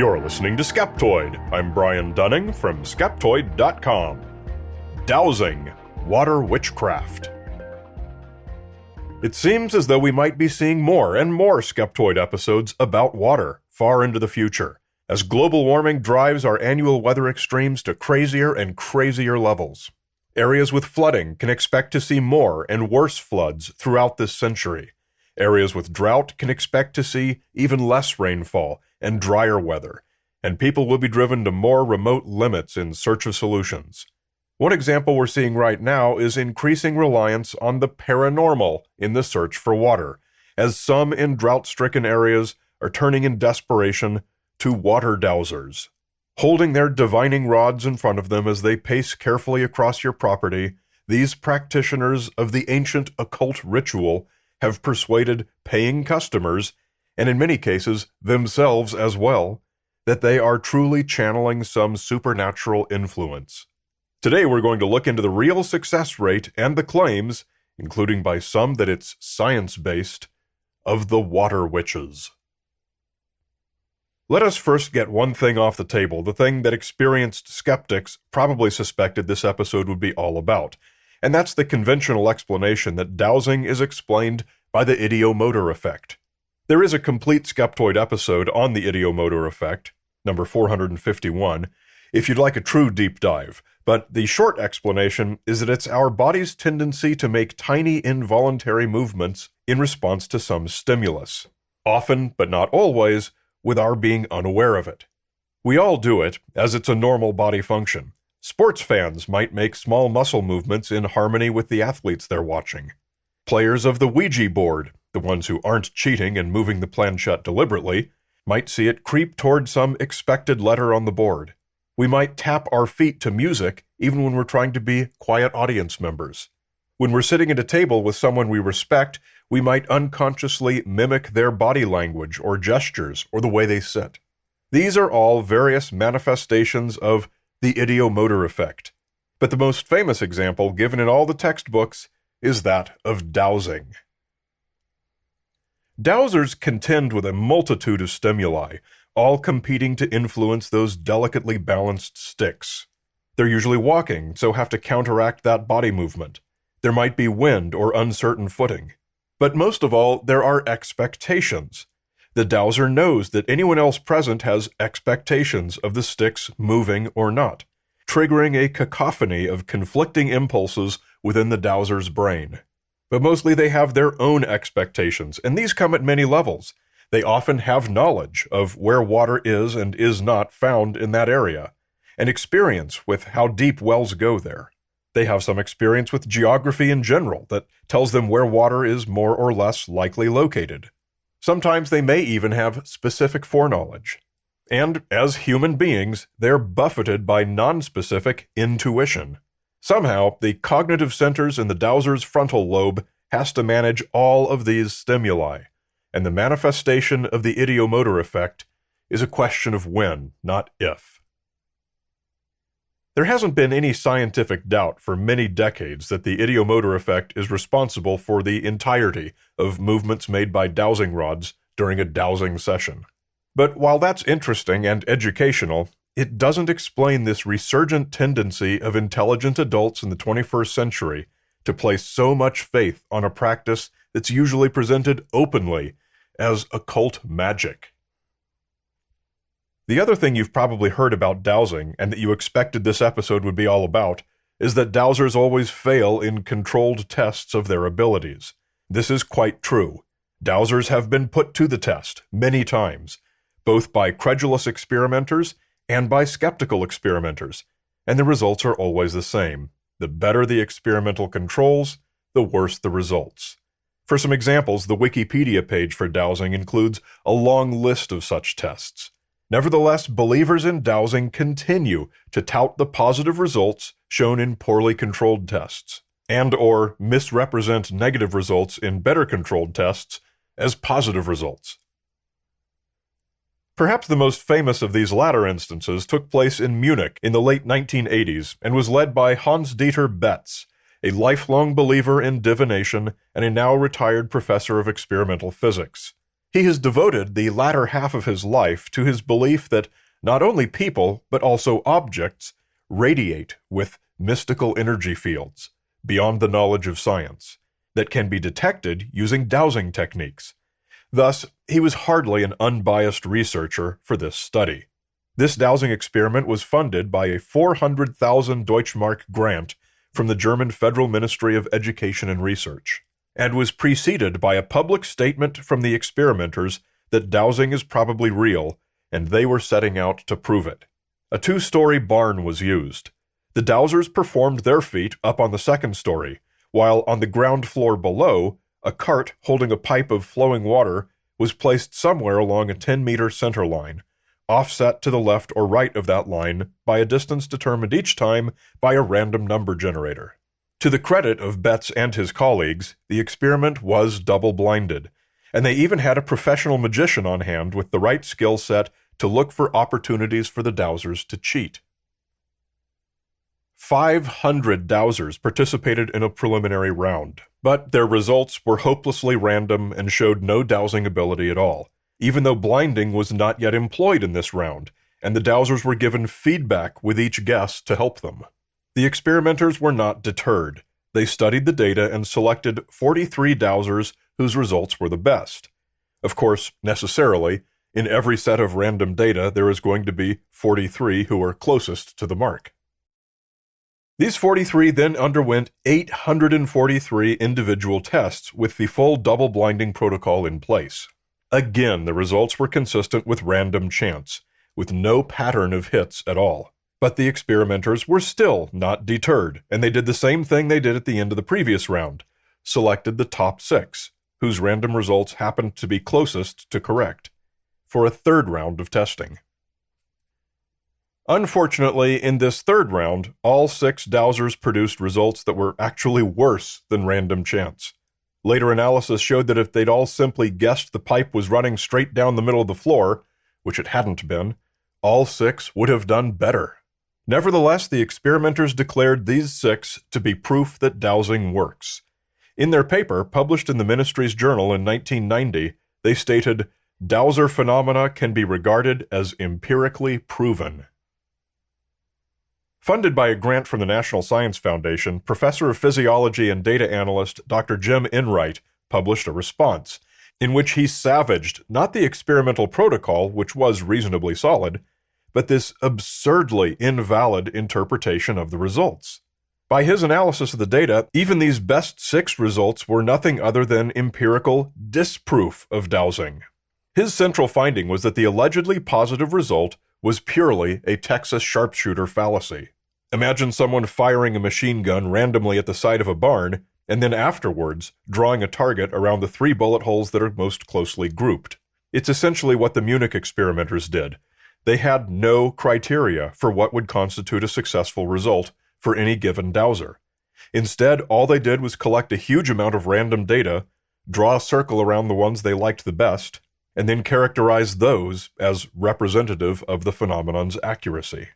You're listening to Skeptoid. I'm Brian Dunning from Skeptoid.com. Dowsing, Water Witchcraft. It seems as though we might be seeing more and more Skeptoid episodes about water far into the future, as global warming drives our annual weather extremes to crazier and crazier levels. Areas with flooding can expect to see more and worse floods throughout this century. Areas with drought can expect to see even less rainfall and drier weather, and people will be driven to more remote limits in search of solutions. One example we're seeing right now is increasing reliance on the paranormal in the search for water, as some in drought-stricken areas are turning in desperation to water dowsers. Holding their divining rods in front of them as they pace carefully across your property, these practitioners of the ancient occult ritual have persuaded paying customers, and in many cases themselves as well, that they are truly channeling some supernatural influence. Today we're going to look into the real success rate and the claims, including by some that it's science-based, of the water witches. Let us first get one thing off the table, the thing that experienced skeptics probably suspected this episode would be all about, and that's the conventional explanation that dowsing is explained by the ideomotor effect. There is a complete Skeptoid episode on the ideomotor effect, number 451, if you'd like a true deep dive, but the short explanation is that it's our body's tendency to make tiny involuntary movements in response to some stimulus, often, but not always, with our being unaware of it. We all do it, as it's a normal body function. Sports fans might make small muscle movements in harmony with the athletes they're watching. Players of the Ouija board, the ones who aren't cheating and moving the planchette deliberately, might see it creep toward some expected letter on the board. We might tap our feet to music even when we're trying to be quiet audience members. When we're sitting at a table with someone we respect, we might unconsciously mimic their body language or gestures or the way they sit. These are all various manifestations of the ideomotor effect, but the most famous example given in all the textbooks is that of dowsing. Dowsers contend with a multitude of stimuli, all competing to influence those delicately balanced sticks. They're usually walking, so have to counteract that body movement. There might be wind or uncertain footing. But most of all, there are expectations. The dowser knows that anyone else present has expectations of the sticks moving or not, triggering a cacophony of conflicting impulses within the dowser's brain. But mostly they have their own expectations, and these come at many levels. They often have knowledge of where water is and is not found in that area, and experience with how deep wells go there. They have some experience with geography in general that tells them where water is more or less likely located. Sometimes they may even have specific foreknowledge. And as human beings, they're buffeted by non-specific intuition. Somehow, the cognitive centers in the dowser's frontal lobe has to manage all of these stimuli, and the manifestation of the ideomotor effect is a question of when, not if. There hasn't been any scientific doubt for many decades that the ideomotor effect is responsible for the entirety of movements made by dowsing rods during a dowsing session. But while that's interesting and educational, it doesn't explain this resurgent tendency of intelligent adults in the 21st century to place so much faith on a practice that's usually presented openly as occult magic. The other thing you've probably heard about dowsing, and that you expected this episode would be all about, is that dowsers always fail in controlled tests of their abilities. This is quite true. Dowsers have been put to the test many times, both by credulous experimenters and by skeptical experimenters, and the results are always the same. The better the experimental controls, the worse the results. For some examples, the Wikipedia page for dowsing includes a long list of such tests. Nevertheless, believers in dowsing continue to tout the positive results shown in poorly controlled tests, and/or misrepresent negative results in better controlled tests as positive results. Perhaps the most famous of these latter instances took place in Munich in the late 1980s and was led by Hans-Dieter Betz, a lifelong believer in divination and a now retired professor of experimental physics. He has devoted the latter half of his life to his belief that not only people, but also objects, radiate with mystical energy fields, beyond the knowledge of science, that can be detected using dowsing techniques. Thus, he was hardly an unbiased researcher for this study. This dowsing experiment was funded by a 400,000 Deutschmark grant from the German Federal Ministry of Education and Research, and was preceded by a public statement from the experimenters that dowsing is probably real, and they were setting out to prove it. A 2-story barn was used. The dowsers performed their feat up on the 2nd story, while on the ground floor below, a cart holding a pipe of flowing water was placed somewhere along a 10-meter center line, offset to the left or right of that line by a distance determined each time by a random number generator. To the credit of Betts and his colleagues, the experiment was double-blinded, and they even had a professional magician on hand with the right skill set to look for opportunities for the dowsers to cheat. 500 dowsers participated in a preliminary round, but their results were hopelessly random and showed no dowsing ability at all, even though blinding was not yet employed in this round, and the dowsers were given feedback with each guess to help them. The experimenters were not deterred. They studied the data and selected 43 dowsers whose results were the best. Of course, necessarily, in every set of random data there is going to be 43 who are closest to the mark. These 43 then underwent 843 individual tests with the full double-blinding protocol in place. Again, the results were consistent with random chance, with no pattern of hits at all. But the experimenters were still not deterred, and they did the same thing they did at the end of the previous round, selected the top 6, whose random results happened to be closest to correct, for a 3rd round of testing. Unfortunately, in this 3rd round, all 6 dowsers produced results that were actually worse than random chance. Later analysis showed that if they'd all simply guessed the pipe was running straight down the middle of the floor, which it hadn't been, all 6 would have done better. Nevertheless, the experimenters declared these 6 to be proof that dowsing works. In their paper, published in the Ministry's Journal in 1990, they stated, "Dowser phenomena can be regarded as empirically proven." Funded by a grant from the National Science Foundation, Professor of Physiology and Data Analyst Dr. Jim Enright published a response, in which he savaged not the experimental protocol, which was reasonably solid, but this absurdly invalid interpretation of the results. By his analysis of the data, even these best 6 results were nothing other than empirical disproof of dowsing. His central finding was that the allegedly positive result was purely a Texas sharpshooter fallacy. Imagine someone firing a machine gun randomly at the side of a barn, and then afterwards drawing a target around the 3 bullet holes that are most closely grouped. It's essentially what the Munich experimenters did. They had no criteria for what would constitute a successful result for any given dowser. Instead, all they did was collect a huge amount of random data, draw a circle around the ones they liked the best, and then characterize those as representative of the phenomenon's accuracy.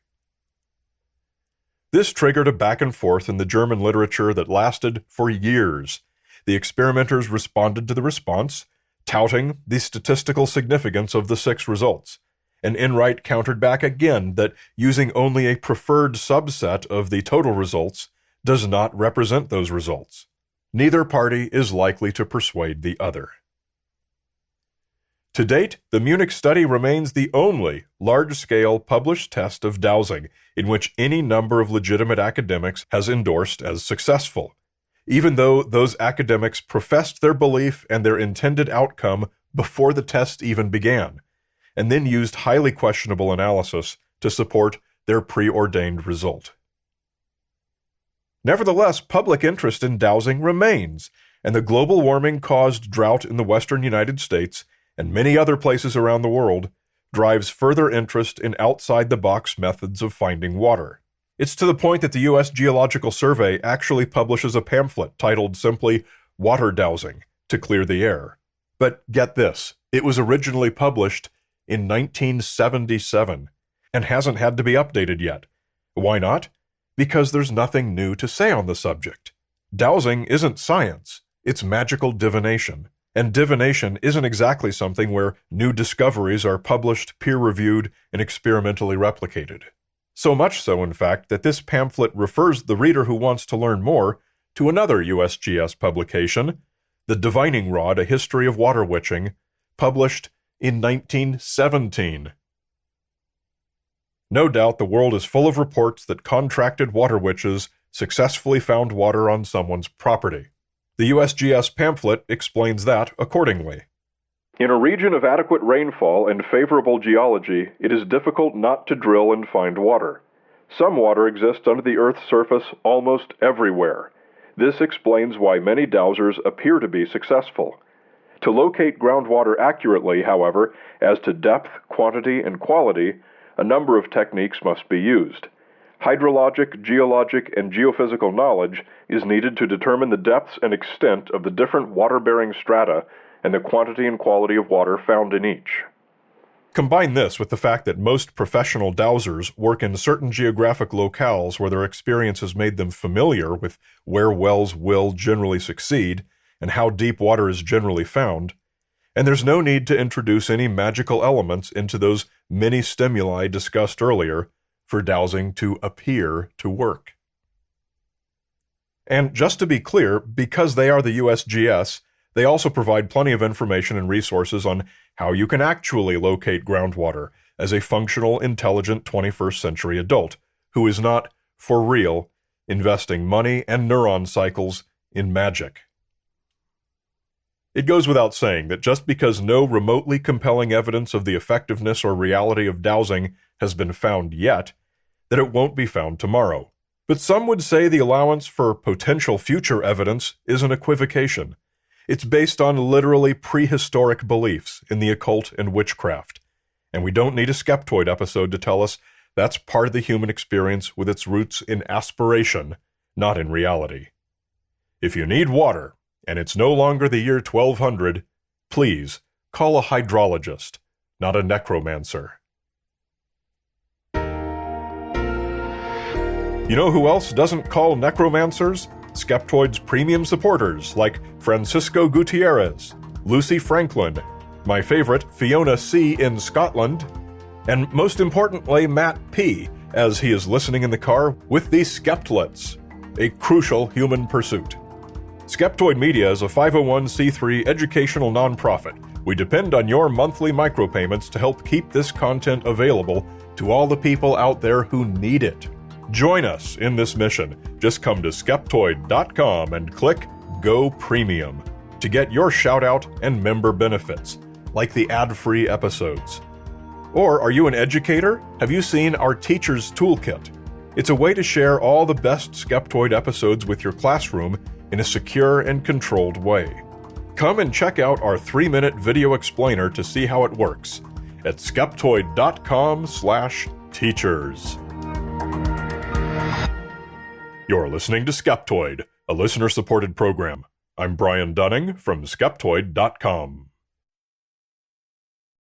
This triggered a back and forth in the German literature that lasted for years. The experimenters responded to the response, touting the statistical significance of the 6 results, and Enright countered back again that using only a preferred subset of the total results does not represent those results. Neither party is likely to persuade the other. To date, the Munich study remains the only large-scale published test of dowsing in which any number of legitimate academics has endorsed as successful, even though those academics professed their belief and their intended outcome before the test even began, and then used highly questionable analysis to support their preordained result. Nevertheless, public interest in dowsing remains, and the global warming-caused drought in the western United States and many other places around the world drives further interest in outside-the-box methods of finding water. It's to the point that the U.S. Geological Survey actually publishes a pamphlet titled simply Water Dowsing to Clear the Air. But get this, it was originally published in 1977 and hasn't had to be updated yet. Why not? Because there's nothing new to say on the subject. Dowsing isn't science, it's magical divination, And divination isn't exactly something where new discoveries are published, peer-reviewed, and experimentally replicated. So much so, in fact, that this pamphlet refers the reader who wants to learn more to another USGS publication, The Divining Rod, A History of Water Witching, published in 1917. No doubt the world is full of reports that contracted water witches successfully found water on someone's property. The USGS pamphlet explains that accordingly. In a region of adequate rainfall and favorable geology, it is difficult not to drill and find water. Some water exists under the Earth's surface almost everywhere. This explains why many dowsers appear to be successful. To locate groundwater accurately, however, as to depth, quantity, and quality, a number of techniques must be used. Hydrologic, geologic, and geophysical knowledge is needed to determine the depths and extent of the different water-bearing strata and the quantity and quality of water found in each. Combine this with the fact that most professional dowsers work in certain geographic locales where their experience has made them familiar with where wells will generally succeed and how deep water is generally found, and there's no need to introduce any magical elements into those many stimuli discussed earlier for dowsing to appear to work. And just to be clear, because they are the USGS, they also provide plenty of information and resources on how you can actually locate groundwater as a functional, intelligent 21st century adult who is not, for real, investing money and neuron cycles in magic. It goes without saying that just because no remotely compelling evidence of the effectiveness or reality of dowsing has been found yet, that it won't be found tomorrow. But some would say the allowance for potential future evidence is an equivocation. It's based on literally prehistoric beliefs in the occult and witchcraft. And we don't need a Skeptoid episode to tell us that's part of the human experience with its roots in aspiration, not in reality. If you need water, and it's no longer the year 1200, please call a hydrologist, not a necromancer. You know who else doesn't call necromancers? Skeptoid's premium supporters like Francisco Gutierrez, Lucy Franklin, my favorite Fiona C. in Scotland, and most importantly Matt P., as he is listening in the car with the Skeptlets, a crucial human pursuit. Skeptoid Media is a 501c3 educational nonprofit. We depend on your monthly micropayments to help keep this content available to all the people out there who need it. Join us in this mission. Just come to Skeptoid.com and click Go Premium to get your shout-out and member benefits, like the ad-free episodes. Or are you an educator? Have you seen our Teacher's Toolkit? It's a way to share all the best Skeptoid episodes with your classroom in a secure and controlled way. Come and check out our 3-minute video explainer to see how it works at Skeptoid.com/teachers. You're listening to Skeptoid, a listener-supported program. I'm Brian Dunning from Skeptoid.com.